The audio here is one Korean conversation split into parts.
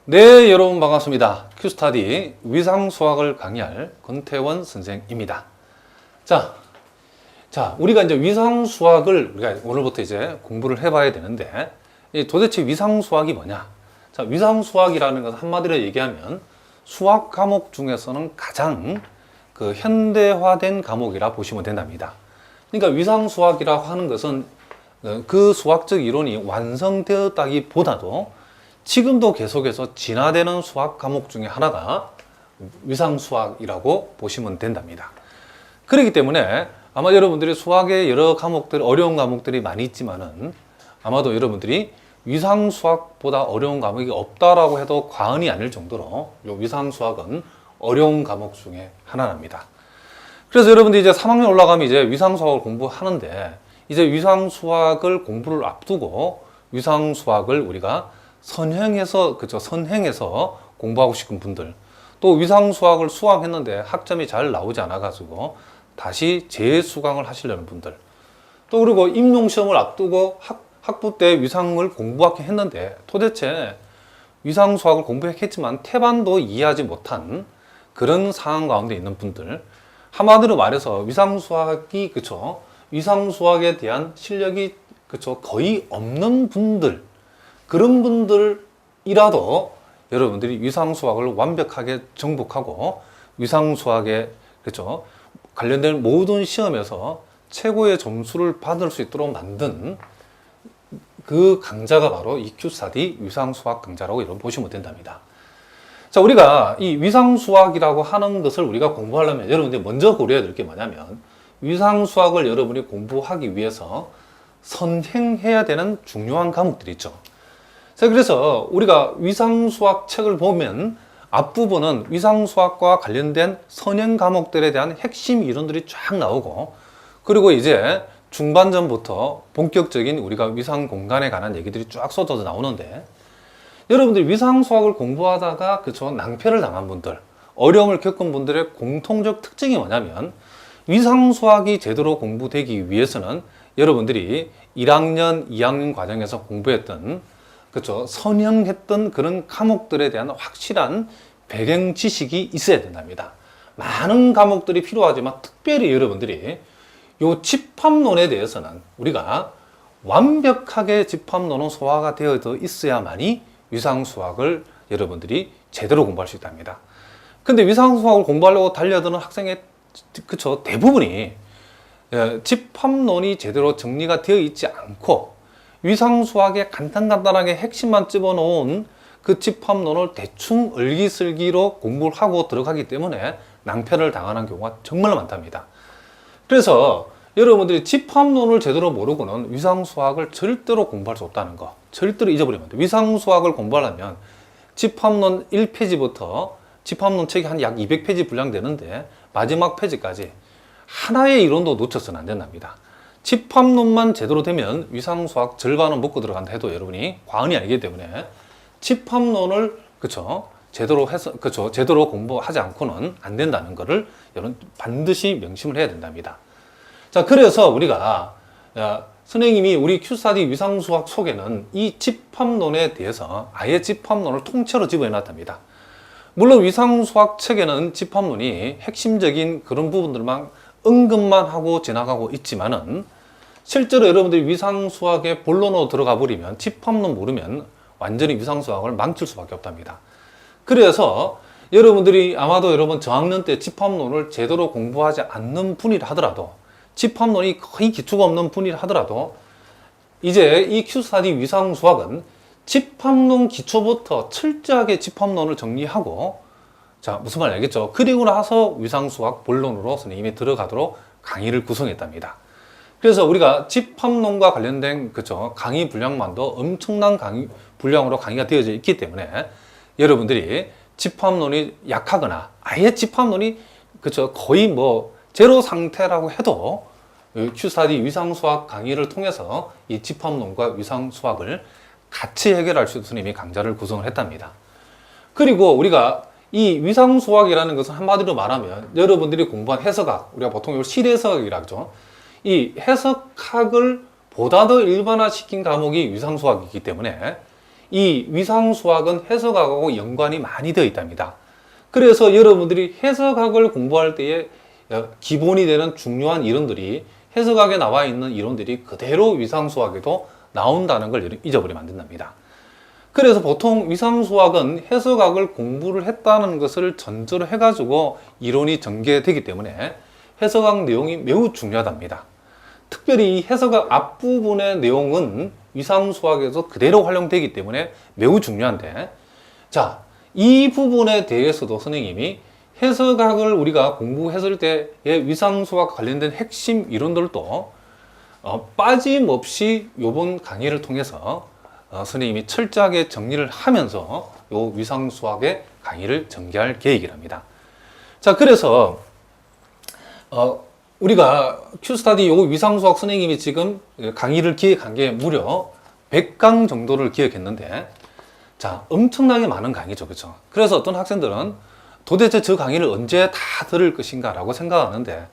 네, 여러분 반갑습니다. 큐스타디 위상수학을 강의할 권태원 선생입니다. 우리가 이제 위상수학을 우리가 오늘부터 이제 공부를 해봐야 되는데, 도대체 위상수학이 뭐냐? 자, 위상수학이라는 것은 한마디로 얘기하면 수학 과목 중에서는 가장 현대화된 과목이라 보시면 된답니다. 그러니까 위상수학이라고 하는 것은 그 수학적 이론이 완성되었다기보다도 지금도 계속해서 진화되는 수학 과목 중에 하나가 위상수학이라고 보시면 된답니다. 그렇기 때문에 아마 여러분들이 수학의 여러 과목들, 어려운 과목들이 많이 있지만은 아마도 여러분들이 위상수학보다 어려운 과목이 없다라고 해도 과언이 아닐 정도로 이 위상수학은 어려운 과목 중에 하나랍니다. 그래서 여러분들이 이제 3학년 올라가면 이제 위상수학을 공부하는데, 이제 위상수학을 공부를 앞두고 위상수학을 우리가 선행해서 공부하고 싶은 분들, 또 위상수학을 수강했는데 학점이 잘 나오지 않아 가지고 다시 재수강을 하시려는 분들, 또 그리고 임용시험을 앞두고 학부 때 위상을 공부하긴 했는데 도대체 위상수학을 공부했지만 태반도 이해하지 못한 그런 상황 가운데 있는 분들, 한마디로 말해서 위상수학에 대한 실력이 거의 없는 분들, 그런 분들이라도 여러분들이 위상수학을 완벽하게 정복하고 위상수학에 관련된 모든 시험에서 최고의 점수를 받을 수 있도록 만든 그 강좌가 바로 이 큐스타디 위상수학 강좌라고 여러분 보시면 된답니다. 자, 우리가 이 위상수학이라고 하는 것을 우리가 공부하려면 여러분들이 먼저 고려해야 될 게 뭐냐면, 위상수학을 여러분이 공부하기 위해서 선행해야 되는 중요한 과목들이 있죠. 자, 그래서 우리가 위상수학 책을 보면 앞부분은 위상수학과 관련된 선행 과목들에 대한 핵심 이론들이 쫙 나오고, 그리고 이제 중반전부터 본격적인 우리가 위상 공간에 관한 얘기들이 쫙 쏟아져 나오는데, 여러분들이 위상수학을 공부하다가 낭패를 당한 분들, 어려움을 겪은 분들의 공통적 특징이 뭐냐면, 위상수학이 제대로 공부되기 위해서는 여러분들이 1학년, 2학년 과정에서 공부했던 선행했던 그런 과목들에 대한 확실한 배경 지식이 있어야 된답니다. 많은 과목들이 필요하지만 특별히 여러분들이 요 집합론에 대해서는 우리가 완벽하게 집합론은 소화가 되어 있어야만이 위상수학을 여러분들이 제대로 공부할 수 있답니다. 근데 위상수학을 공부하려고 달려드는 학생의 대부분이 집합론이 제대로 정리가 되어 있지 않고 위상수학에 간단하게 핵심만 집어놓은 그 집합론을 대충 을기슬기로 공부를 하고 들어가기 때문에 낭패를 당하는 경우가 정말 많답니다. 그래서 여러분들이 집합론을 제대로 모르고는 위상수학을 절대로 공부할 수 없다는 거 절대로 잊어버리면 안 돼요. 위상수학을 공부하려면 집합론 1페이지부터 집합론 책이 한 약 200페이지 분량되는데 마지막 페이지까지 하나의 이론도 놓쳐서는 안 된답니다. 집합론만 제대로 되면 위상수학 절반은 먹고 들어간다 해도 여러분이 과언이 아니기 때문에 집합론을 제대로 공부하지 않고는 안 된다는 것을 여러분 반드시 명심을 해야 된답니다. 자, 그래서 우리가 선생님이 우리 큐스타디 위상수학 속에는 이 집합론에 대해서 아예 집합론을 통째로 집어넣었답니다. 물론 위상수학 책에는 집합론이 핵심적인 그런 부분들만 언급만 하고 지나가고 있지만은, 실제로 여러분들이 위상수학의 본론으로 들어가 버리면 집합론 모르면 완전히 위상수학을 망칠 수밖에 없답니다. 그래서 여러분들이 아마도 여러분 저학년 때 집합론을 제대로 공부하지 않는 분이라 하더라도, 집합론이 거의 기초가 없는 분이라 하더라도, 이제 이 큐스타디 위상수학은 집합론 기초부터 철저하게 집합론을 정리하고, 자, 무슨 말인지 알겠죠? 그리고 나서 위상수학 본론으로 선생님이 들어가도록 강의를 구성했답니다. 그래서 우리가 집합론과 관련된 강의 분량만도 엄청난 분량으로 강의가 되어져 있기 때문에 여러분들이 집합론이 약하거나 아예 집합론이 거의 제로 상태라고 해도 큐스타디 위상수학 강의를 통해서 이 집합론과 위상수학을 같이 해결할 수 있는 선생님이 강좌를 구성을 했답니다. 그리고 우리가 이 위상수학이라는 것은 한마디로 말하면 여러분들이 공부한 해석학, 우리가 보통 이걸 실해석학이라고 하죠. 이 해석학을 보다 더 일반화시킨 과목이 위상수학이기 때문에 이 위상수학은 해석학하고 연관이 많이 되어 있답니다. 그래서 여러분들이 해석학을 공부할 때에 기본이 되는 중요한 이론들이 해석학에 나와 있는 이론들이 그대로 위상수학에도 나온다는 걸 잊어버리면 안 된답니다. 그래서 보통 위상수학은 해석학을 공부를 했다는 것을 전제로 해가지고 이론이 전개되기 때문에 해석학 내용이 매우 중요하답니다. 특별히 이 해석학 앞부분의 내용은 위상수학에서 그대로 활용되기 때문에 매우 중요한데, 자, 이 부분에 대해서도 선생님이 해석학을 우리가 공부했을 때의 위상수학 관련된 핵심 이론들도 빠짐없이 이번 강의를 통해서 선생님이 철저하게 정리를 하면서 요 위상수학의 강의를 전개할 계획이랍니다. 자, 그래서 우리가 큐스타디 요 위상수학 선생님이 지금 강의를 기획한 게 무려 100강 정도를 기획했는데, 자, 엄청나게 많은 강의죠. 그렇죠? 그래서 어떤 학생들은 도대체 저 강의를 언제 다 들을 것인가 라고 생각하는데,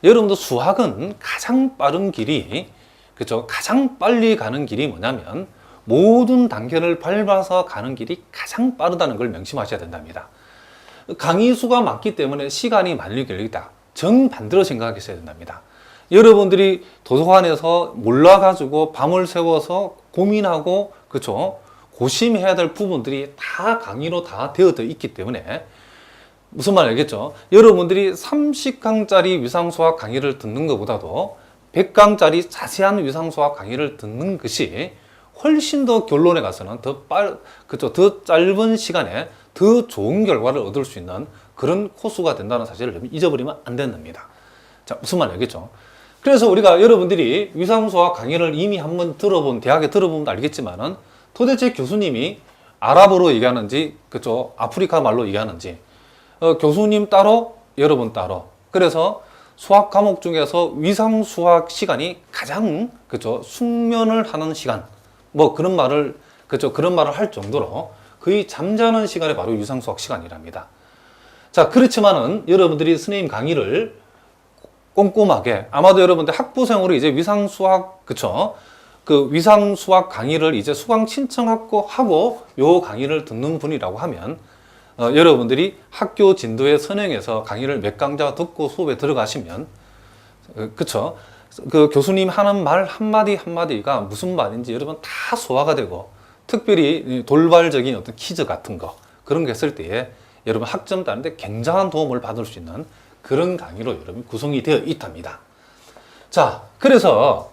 여러분도 수학은 가장 빠른 길이, 그렇죠? 가장 빨리 가는 길이 뭐냐면 모든 단계를 밟아서 가는 길이 가장 빠르다는 걸 명심하셔야 된답니다. 강의 수가 많기 때문에 시간이 많이 걸리다. 정반대로 생각하셔야 된답니다. 여러분들이 도서관에서 몰라가지고 밤을 새워서 고민하고, 그렇죠? 고심해야 될 부분들이 다 강의로 다 되어져 있기 때문에, 무슨 말 알겠죠? 여러분들이 30강짜리 위상수학 강의를 듣는 것보다도 100강짜리 자세한 위상수학 강의를 듣는 것이 훨씬 더 결론에 가서는 그쵸? 더 짧은 시간에 더 좋은 결과를 얻을 수 있는 그런 코스가 된다는 사실을 잊어버리면 안 된답니다. 자, 무슨 말 알겠죠? 그래서 우리가 여러분들이 위상수학 강의를 이미 한번 대학에 들어보면 알겠지만은 도대체 교수님이 아랍어로 얘기하는지, 그쵸? 아프리카 말로 얘기하는지, 교수님 따로, 여러분 따로. 그래서 수학 과목 중에서 위상수학 시간이 가장, 그쵸? 숙면을 하는 시간. 뭐 그런 말을, 그쵸? 그런 말을 할 정도로 거의 잠자는 시간이 바로 위상수학 시간이랍니다. 자, 그렇지만은 여러분들이 선생님 강의를 꼼꼼하게, 아마도 여러분들 학부생으로 이제 위상수학, 그쵸? 그 위상수학 강의를 이제 수강 신청하고 요 강의를 듣는 분이라고 하면, 여러분들이 학교 진도에 선행해서 강의를 몇 강자 듣고 수업에 들어가시면, 그쵸? 그 교수님 하는 말 한마디 한마디가 무슨 말인지 여러분 다 소화가 되고, 특별히 돌발적인 어떤 퀴즈 같은 거, 그런 거 했을 때에 여러분 학점 따는데 굉장한 도움을 받을 수 있는 그런 강의로 여러분 구성이 되어 있답니다. 자, 그래서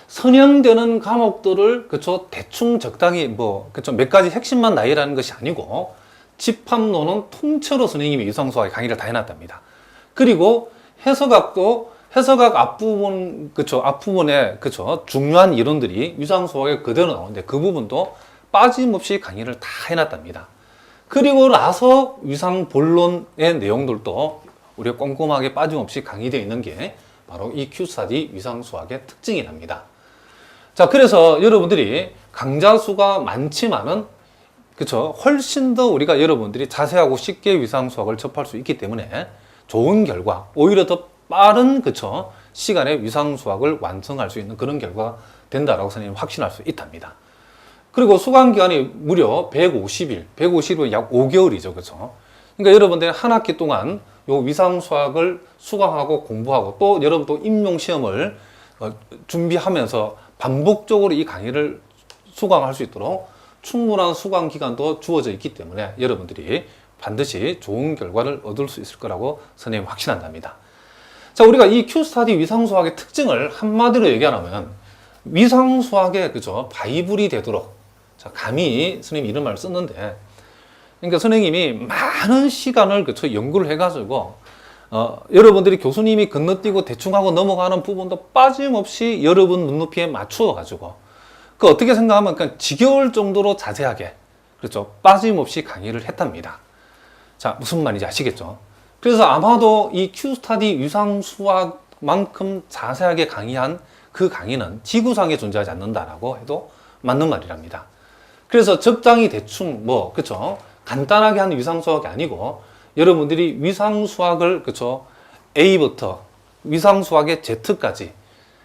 선행되는 과목들을, 그쵸? 대충 적당히 그쵸? 몇 가지 핵심만 나열하는 것이 아니고 집합론은 통째로 선생님이 위상수학의 강의를 다 해놨답니다. 그리고 해석학 앞부분, 그쵸? 앞부분에, 그쵸? 중요한 이론들이 위상수학에 그대로 나오는데 그 부분도 빠짐없이 강의를 다 해놨답니다. 그리고 나서 위상본론의 내용들도 우리가 꼼꼼하게 빠짐없이 강의되어 있는 게 바로 이 큐스타디 위상수학의 특징이랍니다. 자, 그래서 여러분들이 강좌 수가 많지만은, 그쵸? 훨씬 더 우리가 여러분들이 자세하고 쉽게 위상수학을 접할 수 있기 때문에 좋은 결과, 오히려 더 빠른, 그쵸? 시간에 위상수학을 완성할 수 있는 그런 결과가 된다라고 선생님 확신할 수 있답니다. 그리고 수강 기간이 무려 150일은 약 5개월이죠. 그쵸? 그러니까 여러분들이 한 학기 동안 요 위상수학을 수강하고 공부하고 또 여러분 또 임용시험을 준비하면서 반복적으로 이 강의를 수강할 수 있도록 충분한 수강 기간도 주어져 있기 때문에 여러분들이 반드시 좋은 결과를 얻을 수 있을 거라고 선생님 확신한답니다. 자, 우리가 이 큐스타디 위상수학의 특징을 한마디로 얘기하면 위상수학의, 그죠? 바이블이 되도록, 자, 감히 선생님 이런 말을 썼는데, 그러니까 선생님이 많은 시간을, 그쵸? 연구를 해가지고 여러분들이 교수님이 건너뛰고 대충 하고 넘어가는 부분도 빠짐없이 여러분 눈높이에 맞추어 가지고 그 어떻게 생각하면 그냥 지겨울 정도로 자세하게, 그렇죠? 빠짐없이 강의를 했답니다. 자, 무슨 말인지 아시겠죠? 그래서 아마도 이 큐스타디 위상수학만큼 자세하게 강의한 그 강의는 지구상에 존재하지 않는다라고 해도 맞는 말이랍니다. 그래서 적당히 대충 그쵸? 간단하게 한 위상수학이 아니고 여러분들이 위상수학을, 그쵸? A부터 위상수학의 Z까지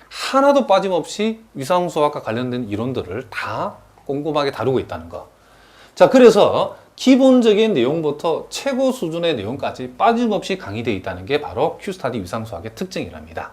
하나도 빠짐없이 위상수학과 관련된 이론들을 다 꼼꼼하게 다루고 있다는 거. 자, 그래서 기본적인 내용부터 최고 수준의 내용까지 빠짐없이 강의되어 있다는 게 바로 Q스타디 위상수학의 특징이랍니다.